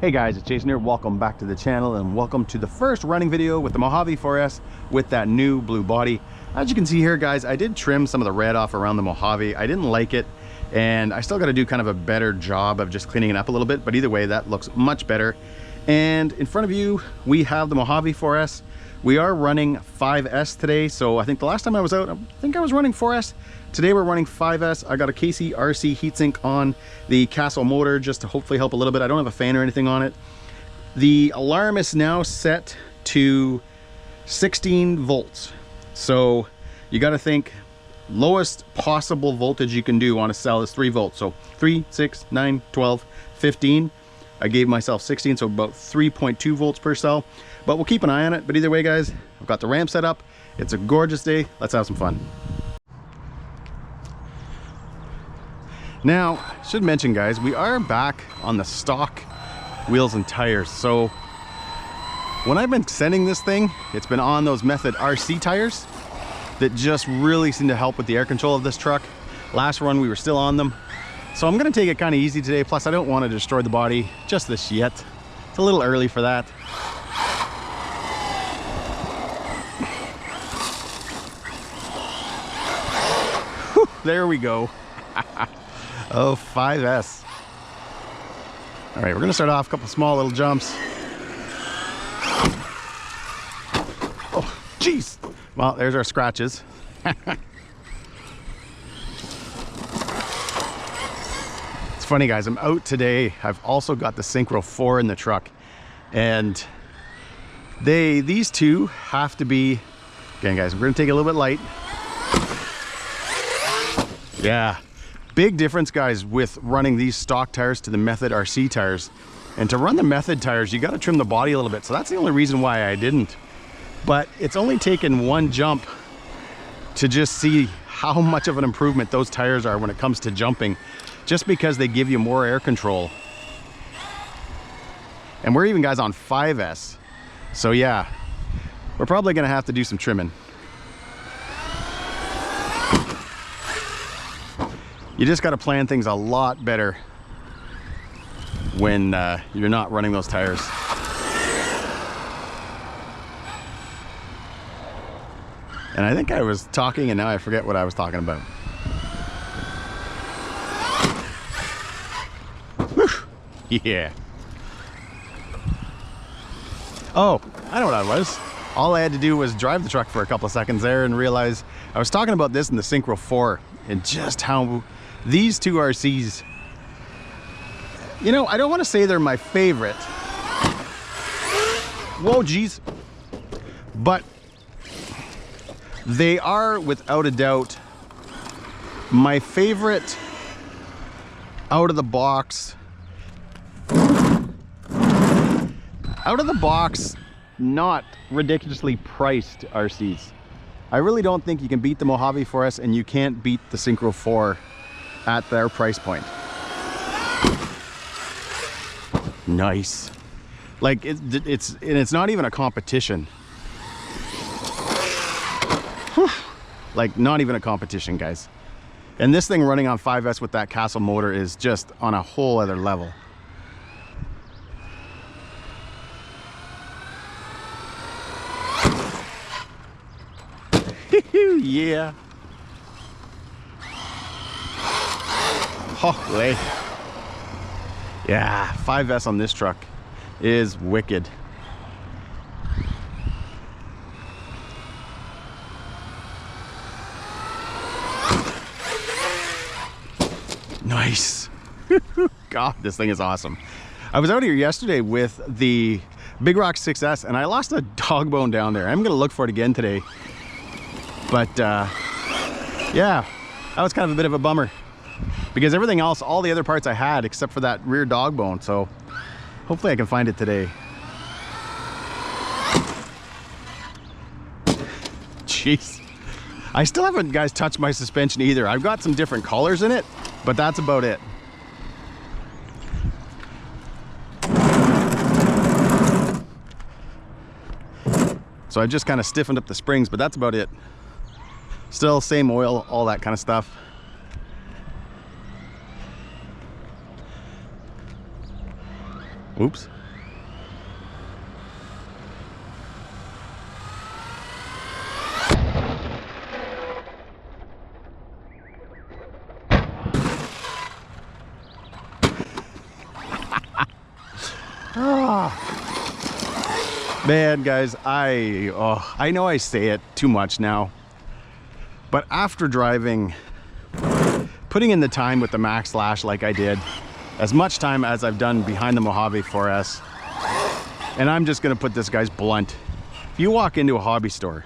Hey guys, it's Jason here. Welcome back to the channel and welcome to the first running video with the Mojave 4S with that new blue body. As you can see here guys, I did trim some of the red off around the Mojave. I didn't like it and I still got to do kind of a better job of just cleaning it up a little bit, but either way that looks much better. And in front of you we have the Mojave 4S. We are running 5S today, so I think the last time I was out, I think I was running 4S. Today we're running 5S. I got a KC RC heatsink on the Castle motor just to hopefully help a little bit. I don't have a fan or anything on it. The alarm is now set to 16 volts. So you got to think lowest possible voltage you can do on a cell is 3 volts. So 3, 6, 9, 12, 15. I gave myself 16, so about 3.2 volts per cell. But we'll keep an eye on it. But either way guys, I've got the ramp set up. It's a gorgeous day. Let's have some fun. Now, I should mention guys, we are back on the stock wheels and tires. So when I've been sending this thing, it's been on those Method RC tires that just really seem to help with the air control of this truck. Last run we were still on them. So I'm gonna take it kind of easy today. Plus I don't want to destroy the body just this yet. It's a little early for that. Whew, there we go. Oh, 5S. All right, we're gonna start off a couple small little jumps. Oh, geez. Well, there's our scratches. It's funny guys, I'm out today. I've also got the Synchro 4 in the truck. And these two have to be, again guys, we're gonna take it a little bit light. Yeah. Big difference guys with running these stock tires to the Method RC tires. And to run the Method tires, you got to trim the body a little bit. So that's the only reason why I didn't. But it's only taken one jump to just see how much of an improvement those tires are when it comes to jumping, just because they give you more air control. And we're even guys on 5S. So yeah, we're probably going to have to do some trimming. You just got to plan things a lot better when you're not running those tires. And I think I was talking and now I forget what I was talking about. Whew. Yeah. Oh, I know what I was. All I had to do was drive the truck for a couple of seconds there and realize I was talking about this in the Synchro 4 and just how these two RCs, you know, I don't want to say they're my favorite. Whoa, geez. But they are without a doubt my favorite out of the box, not ridiculously priced RCs. I really don't think you can beat the Mojave 4S and you can't beat the Synchro 4 at their price point. Nice. Like it's not even a competition. Whew. Like not even a competition guys. And this thing running on 5S with that Castle motor is just on a whole other level. Yeah. Holy. Yeah, 5S on this truck is wicked. Nice. God, this thing is awesome. I was out here yesterday with the Big Rock 6S and I lost a dog bone down there. I'm gonna look for it again today. But yeah, that was kind of a bit of a bummer because everything else, all the other parts I had except for that rear dog bone. So hopefully I can find it today. Jeez. I still haven't guys touched my suspension either. I've got some different colors in it, but that's about it. So I just kind of stiffened up the springs, but that's about it. Still same oil, all that kind of stuff. Oops. Man, guys, I know I say it too much now, but after driving, putting in the time with the Max Lash like I did, as much time as I've done behind the Mojave 4S, and I'm just gonna put this, guys, blunt. If you walk into a hobby store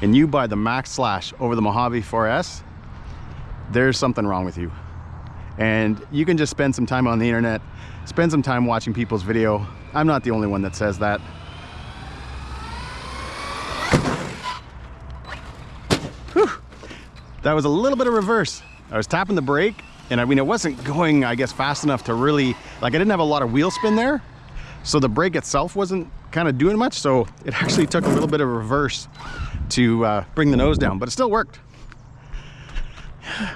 and you buy the Max Slash over the Mojave 4S, there's something wrong with you. And you can just spend some time on the internet, spend some time watching people's video. I'm not the only one that says that. Whew. That was a little bit of reverse. I was tapping the brake, and I mean, it wasn't going, I guess, fast enough to really, like, I didn't have a lot of wheel spin there, so the brake itself wasn't kind of doing much, so it actually took a little bit of reverse to bring the nose down, but it still worked.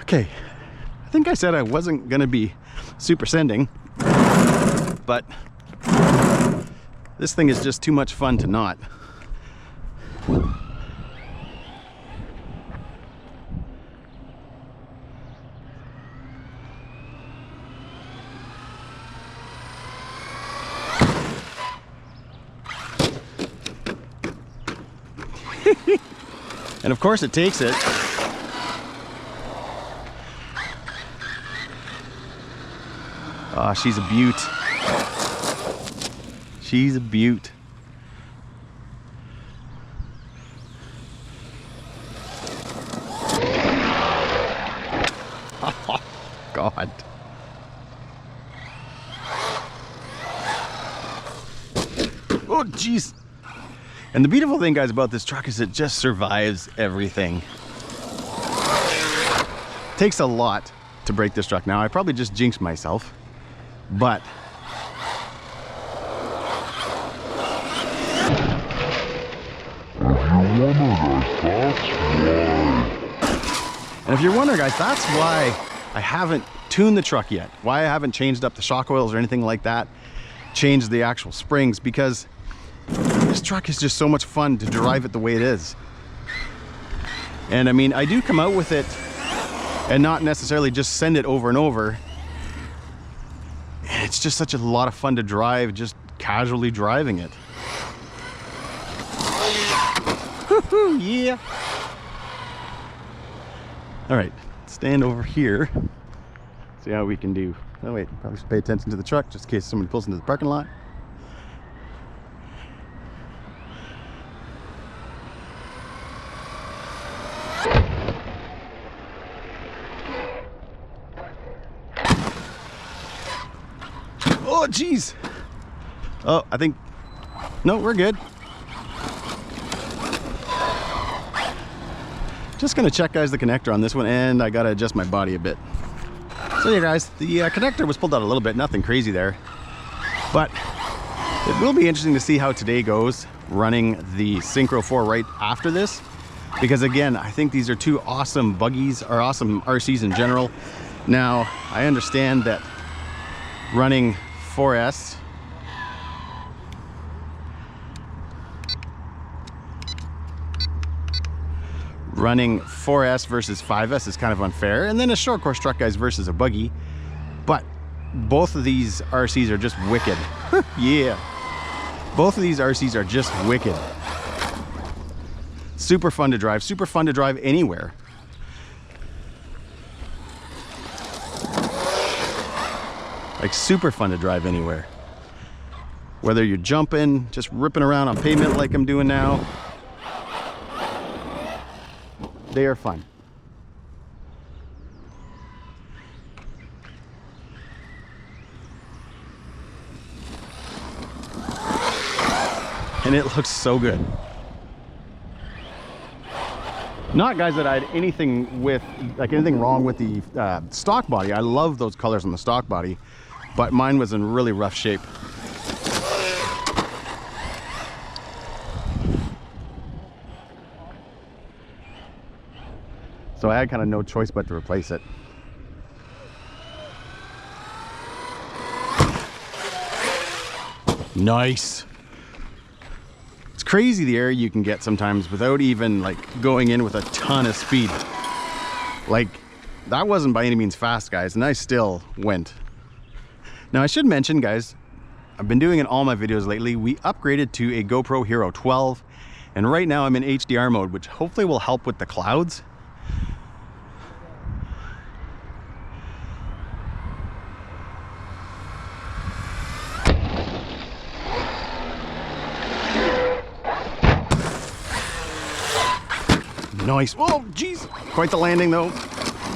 Okay, I think I said I wasn't gonna be super sending, but this thing is just too much fun to not. And of course it takes it. Oh, she's a beaut. She's a beaut. Oh, God. Oh, jeez. And the beautiful thing, guys, about this truck is it just survives everything. It takes a lot to break this truck. Now, I probably just jinxed myself, but and if you're wondering, guys, that's why I haven't tuned the truck yet. Why I haven't changed up the shock oils or anything like that, changed the actual springs, because this truck is just so much fun to drive it the way it is. And I mean, I do come out with it and not necessarily just send it over and over. It's just such a lot of fun to drive, just casually driving it. Yeah. All right, stand over here. See how we can do. Oh wait, probably should pay attention to the truck just in case somebody pulls into the parking lot. Oh, geez. Oh, I think, no, we're good. Just gonna check, guys, the connector on this one, and I gotta adjust my body a bit. So yeah, guys, the connector was pulled out a little bit, nothing crazy there. But it will be interesting to see how today goes running the Synchro 4 right after this. Because again, I think these are two awesome buggies, or awesome RCs in general. Now, I understand that running 4S versus 5S is kind of unfair, and then a short course truck, guys, versus a buggy. But both of these RCs are just wicked. Yeah, both of these RCs are just wicked. Super fun to drive anywhere. Like, super fun to drive anywhere. Whether you're jumping, just ripping around on pavement like I'm doing now. They are fun. And it looks so good. Not, guys, that I had anything wrong with the stock body. I love those colors on the stock body, but mine was in really rough shape. So I had kind of no choice but to replace it. Nice. It's crazy the air you can get sometimes without even like going in with a ton of speed. Like, that wasn't by any means fast, guys, and I still went. Now I should mention, guys, I've been doing in all my videos lately, we upgraded to a GoPro Hero 12, and right now I'm in HDR mode, which hopefully will help with the clouds. Nice. Oh, geez. Quite the landing, though.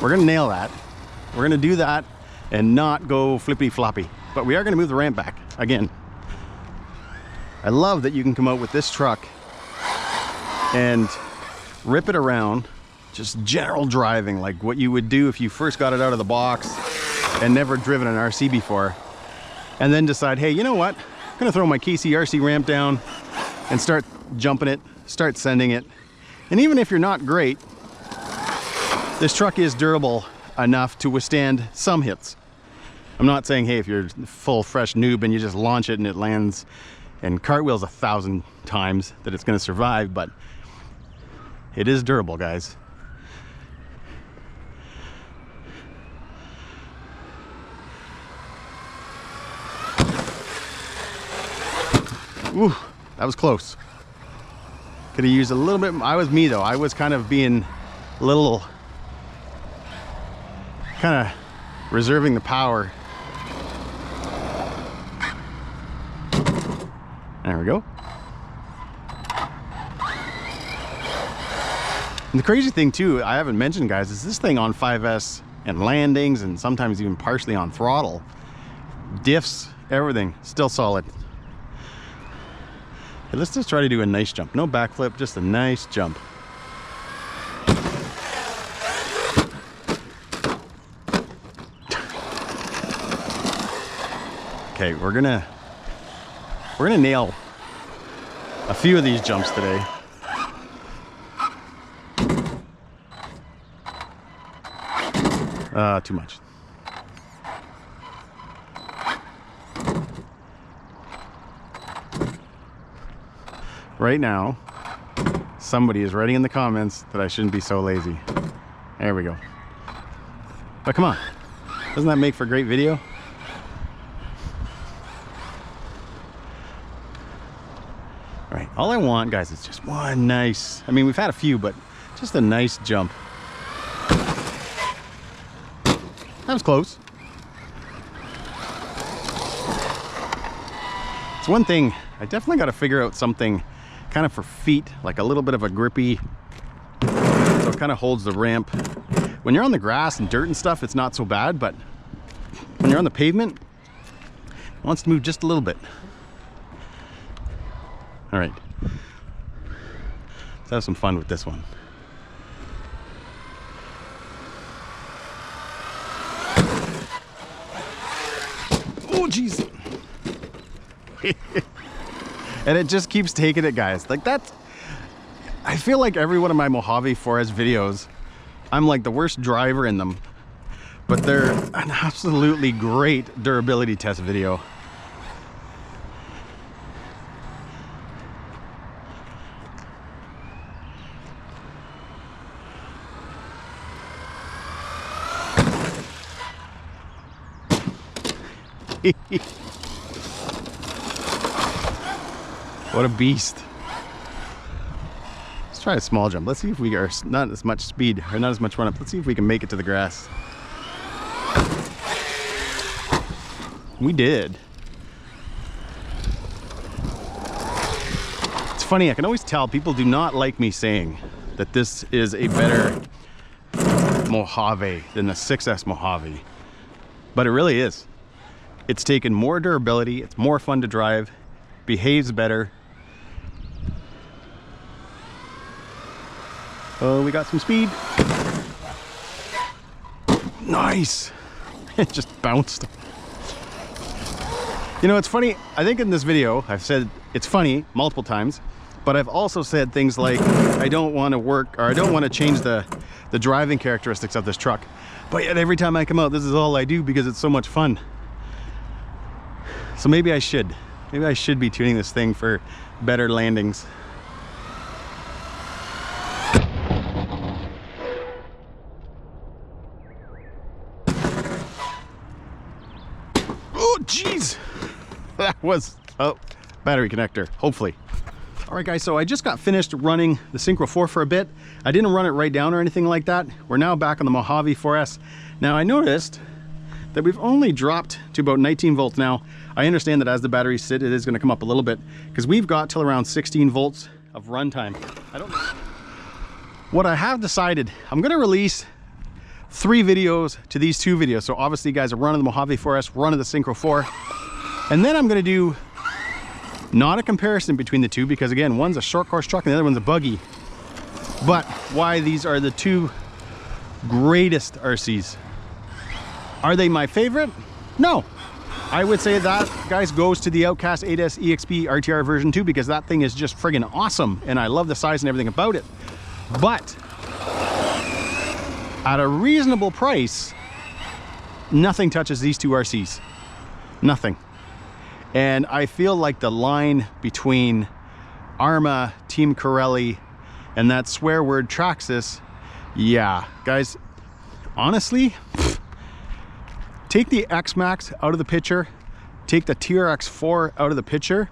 We're going to nail that. We're going to do that and not go flippy floppy. But we are going to move the ramp back again. I love that you can come out with this truck and rip it around, just general driving, like what you would do if you first got it out of the box and never driven an RC before. And then decide, hey, you know what? I'm going to throw my KC RC ramp down and start jumping it, start sending it. And even if you're not great, this truck is durable enough to withstand some hits. I'm not saying, hey, if you're full fresh noob and you just launch it and it lands and cartwheels 1,000 times, that it's going to survive, but it is durable, guys. Ooh, that was close. Could have used a little bit. I was me though. I was kind of being a little, kind of reserving the power. There we go. And the crazy thing too, I haven't mentioned, guys, is this thing on 5S and landings and sometimes even partially on throttle, diffs, everything, still solid. Okay, let's just try to do a nice jump. No backflip, just a nice jump. Okay, we're gonna nail a few of these jumps today. Too much. Right now, somebody is writing in the comments that I shouldn't be so lazy. There we go. But come on, doesn't that make for a great video? All right, all I want, guys, is just one nice, I mean, we've had a few, but just a nice jump. That was close. It's one thing, I definitely got to figure out something kind of for feet, like a little bit of a grippy, so it kind of holds the ramp. When you're on the grass and dirt and stuff, it's not so bad, but when you're on the pavement, it wants to move just a little bit. All right, let's have some fun with this one. Oh, jeez. And it just keeps taking it, guys. Like, that's, I feel like every one of my Mojave 4S videos, I'm like the worst driver in them, but they're an absolutely great durability test video. What a beast. Let's try a small jump. Let's see if we are not as much speed or not as much run up. Let's see if we can make it to the grass. We did. It's funny, I can always tell people do not like me saying that this is a better Mojave than the 6S Mojave, but it really is. It's taken more durability, it's more fun to drive, behaves better. Oh, we got some speed. Nice. It just bounced. You know, it's funny, I think in this video I've said it's funny multiple times, but I've also said things like I don't want to work, or I don't want to change the driving characteristics of this truck, but yet every time I come out, this is all I do because it's so much fun. So maybe I should. Maybe I should be tuning this thing for better landings. Oh, jeez. That was, oh, battery connector, hopefully. All right, guys, so I just got finished running the Synchro 4 for a bit. I didn't run it right down or anything like that. We're now back on the Mojave 4S. Now, I noticed that we've only dropped to about 19 volts now. I understand that as the batteries sit, it is going to come up a little bit because we've got till around 16 volts of runtime. I don't know. What I have decided, I'm going to release 3 videos to these 2 videos. So obviously, guys, a run of the Mojave 4S, run of the Synchro 4. And then I'm going to do not a comparison between the two because, again, one's a short course truck and the other one's a buggy. But why these are the 2 greatest RCs. Are they my favorite? No. I would say that, guys, goes to the Outcast 8S EXP RTR version 2 because that thing is just friggin' awesome and I love the size and everything about it. But at a reasonable price, nothing touches these 2 RCs. Nothing. And I feel like the line between Arrma, Team Corelli, and that swear word Traxxas, yeah, guys, honestly, take the X-Maxx out of the picture, take the TRX4 out of the picture,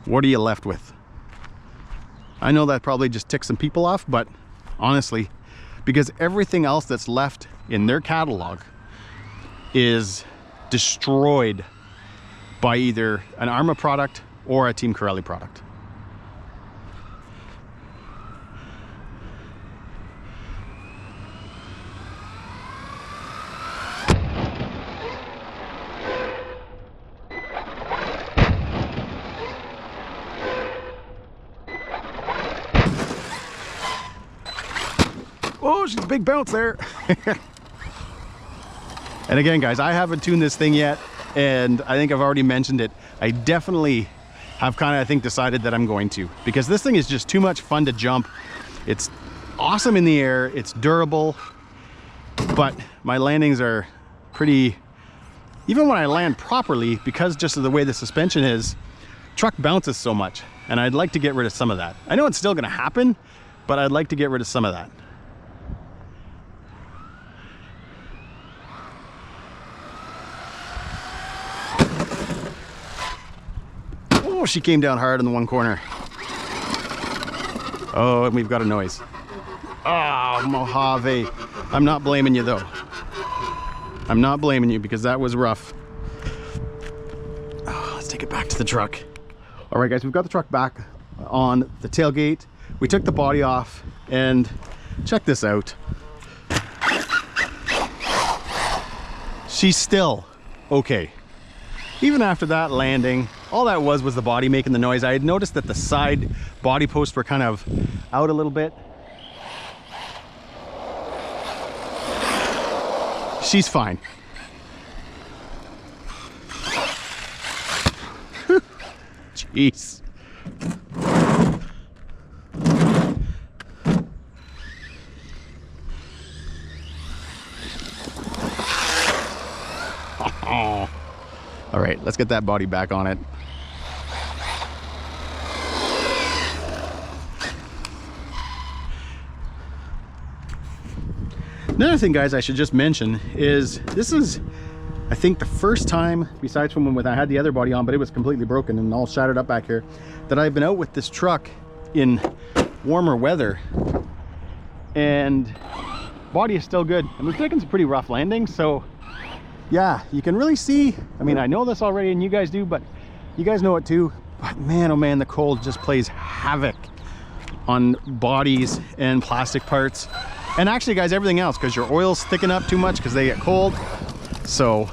what are you left with? I know that probably just ticks some people off, but honestly, because everything else that's left in their catalog is destroyed by either an Arrma product or a Team Corelli product. Oh, she's a big bounce there. And again, guys, I haven't tuned this thing yet. And I think I've already mentioned it. I definitely have kind of, I think, decided that I'm going to, because this thing is just too much fun to jump. It's awesome in the air. It's durable, but my landings are pretty, even when I land properly, because just of the way the suspension is, truck bounces so much. And I'd like to get rid of some of that. I know it's still going to happen, but I'd like to get rid of some of that. Oh, she came down hard in the one corner. Oh, and we've got a noise. Oh, Mojave. I'm not blaming you, though. I'm not blaming you because that was rough. Oh, let's take it back to the truck. All right, guys, we've got the truck back on the tailgate. We took the body off, and check this out. She's still okay. Even after that landing, all that was the body making the noise. I had noticed that the side body posts were kind of out a little bit. She's fine. Jeez. Oh. All right, let's get that body back on it. Another thing, guys, I should just mention is this is, I think, the first time, besides from when I had the other body on, but it was completely broken and all shattered up back here, that I've been out with this truck in warmer weather. And body is still good. And we've taken some pretty rough landings, so yeah, you can really see, I mean, I know this already and you guys do, but you guys know it too. But man, oh man, the cold just plays havoc on bodies and plastic parts. And actually, guys, everything else, because your oils thicken up too much because they get cold. So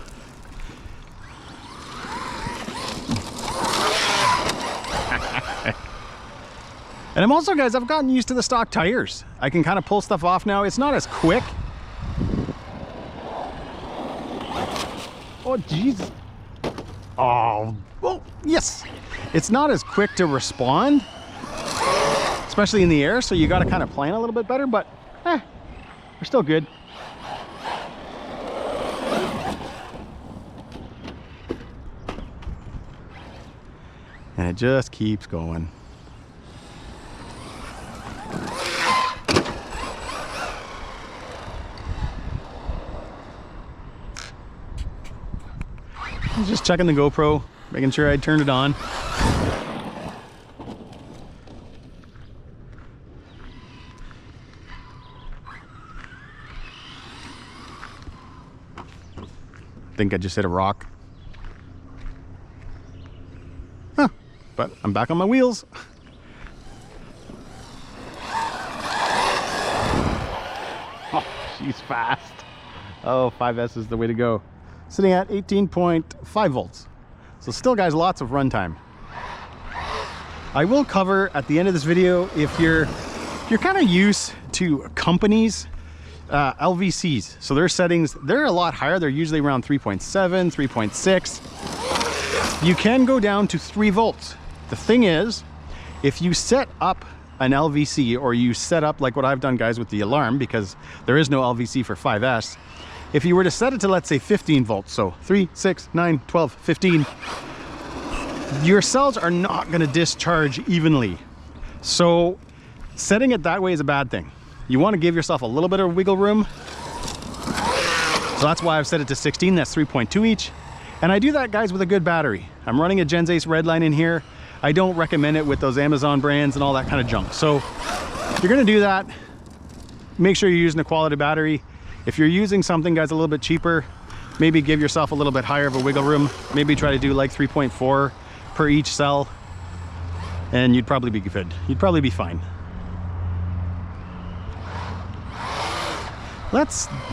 and I'm also, guys, I've gotten used to the stock tires. I can kind of pull stuff off now. It's not as quick. Oh, jeez. Oh, yes. It's not as quick to respond, especially in the air. So you got to kind of plan a little bit better, but we're still good. And it just keeps going. I was just checking the GoPro, making sure I turned it on. I think I just hit a rock. Huh, but I'm back on my wheels. Oh, she's fast. Oh, 5S is the way to go. Sitting at 18.5 volts. So still, guys, lots of runtime. I will cover at the end of this video, if you're kind of used to companies, LVCs. So their settings, they're a lot higher. They're usually around 3.7, 3.6. You can go down to 3 volts. The thing is, if you set up an LVC, or you set up like what I've done, guys, with the alarm, because there is no LVC for 5S. If you were to set it to, let's say, 15 volts, so 3, 6, 9, 12, 15, your cells are not going to discharge evenly. So setting it that way is a bad thing. You want to give yourself a little bit of wiggle room. So that's why I've set it to 16, that's 3.2 each. And I do that, guys, with a good battery. I'm running a Gens Ace Redline in here. I don't recommend it with those Amazon brands and all that kind of junk. So if you're going to do that, make sure you're using a quality battery. If you're using something, guys, a little bit cheaper, maybe give yourself a little bit higher of a wiggle room. Maybe try to do like 3.4 per each cell, and you'd probably be good. You'd probably be fine. We're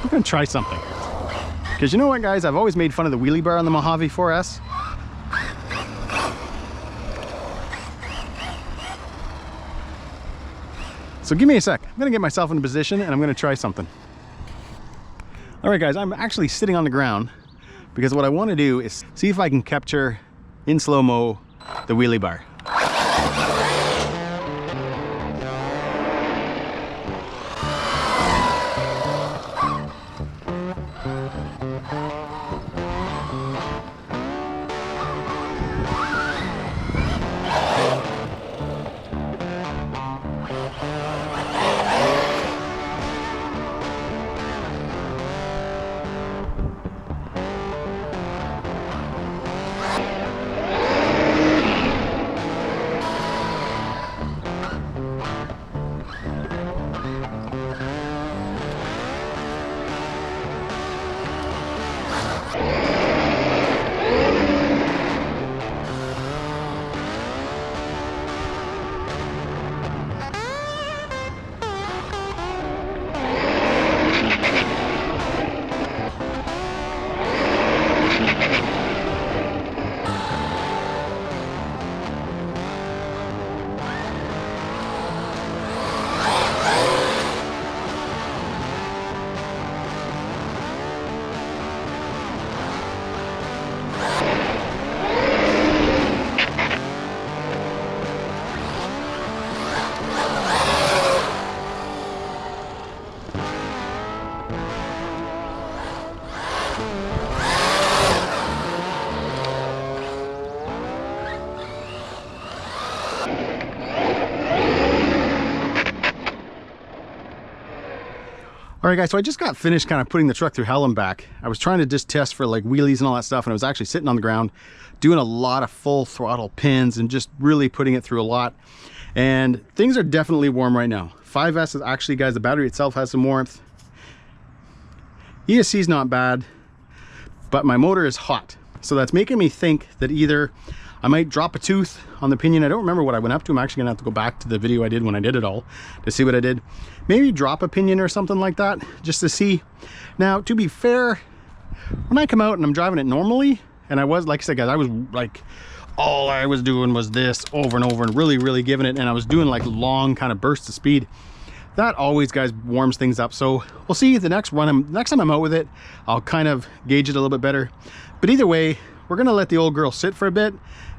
gonna try something. Because you know what, guys? I've always made fun of the wheelie bar on the Mojave 4S. So give me a sec. I'm gonna get myself in a position and I'm gonna try something. All right, guys, I'm actually sitting on the ground because what I want to do is see if I can capture in slow-mo the wheelie bar. All right, guys, so I just got finished kind of putting the truck through hell and back. I was trying to just test for like wheelies and all that stuff, and I was actually sitting on the ground doing a lot of full throttle pins and just really putting it through a lot. And things are definitely warm right now. 5S is actually, guys, the battery itself has some warmth. ESC is not bad, but my motor is hot. So that's making me think that either I might drop a tooth on the pinion. I don't remember what I went up to. I'm actually gonna have to go back to the video I did when I did it all to see what I did. Maybe drop a pinion or something like that, just to see. Now, to be fair, when I come out and I'm driving it normally, and I was, like I said, guys, I was like, all I was doing was this over and over and really giving it, and I was doing like long kind of bursts of speed. That always, guys, warms things up. So we'll see the next time I'm out with it, I'll kind of gauge it a little bit better. But either way, we're gonna let the old girl sit for a bit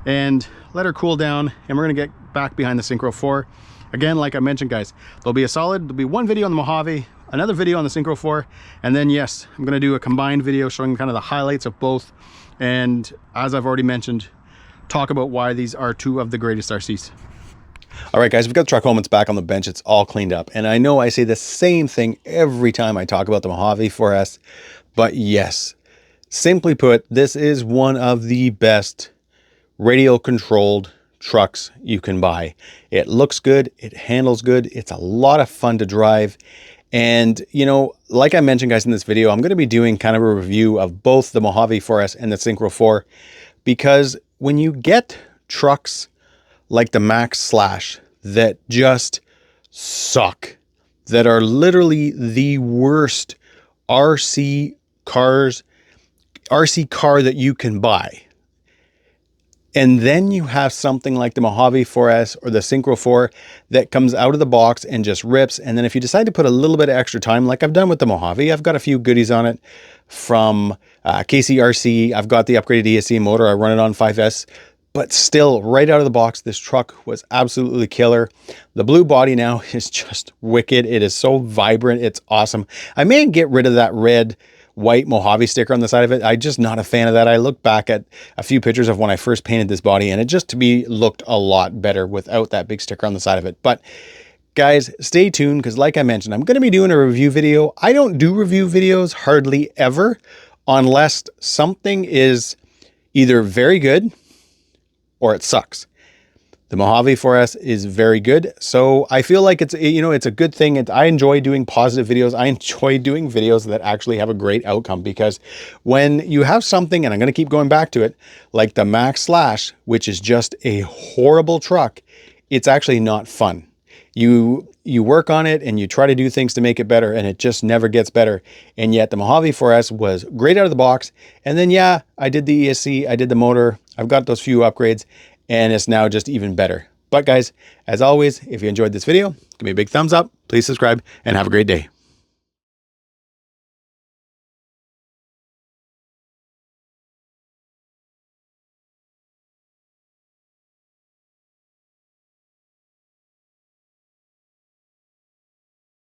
and let her cool down, and we're gonna get back behind the Synchro 4. Again, like I mentioned, guys, there'll be one video on the Mojave, another video on the Synchro 4, and then yes, I'm gonna do a combined video showing kind of the highlights of both. And as I've already mentioned, talk about why these are two of the greatest RCs. All right, guys, we've got the truck home. It's back on the bench. It's all cleaned up. And I know I say the same thing every time I talk about the Mojave 4S, but yes, simply put, this is one of the best radial controlled trucks you can buy. It looks good. It handles good. It's a lot of fun to drive. And, you know, like I mentioned, guys, in this video, I'm going to be doing kind of a review of both the Mojave 4S and the Syncro 4, because when you get trucks like the Max Slash that just suck, that are literally the worst RC car that you can buy, and then you have something like the Mojave 4S or the Syncro 4 that comes out of the box and just rips. And then if you decide to put a little bit of extra time, like I've done with the Mojave, I've got a few goodies on it from KCRC. I've got the upgraded ESC motor. I run it on 5S. But still, right out of the box, this truck was absolutely killer. The blue body now is just wicked. It is so vibrant. It's awesome. I may get rid of that red white Mojave sticker on the side of it. I'm just not a fan of that. I look back at a few pictures of when I first painted this body, and it just, to me, looked a lot better without that big sticker on the side of it. But guys, stay tuned, because like I mentioned, I'm going to be doing a review video. I don't do review videos hardly ever unless something is either very good or it sucks. The Mojave 4S is very good. So I feel like it's, you know, it's a good thing. And I enjoy doing positive videos. I enjoy doing videos that actually have a great outcome, because when you have something, and I'm going to keep going back to it, like the Max Slash, which is just a horrible truck, it's actually not fun. You work on it and you try to do things to make it better, and it just never gets better. And yet the Mojave 4S was great out of the box. And then, yeah, I did the ESC, I did the motor, I've got those few upgrades, and it's now just even better. But guys, as always, if you enjoyed this video, give me a big thumbs up, please subscribe, and have a great day.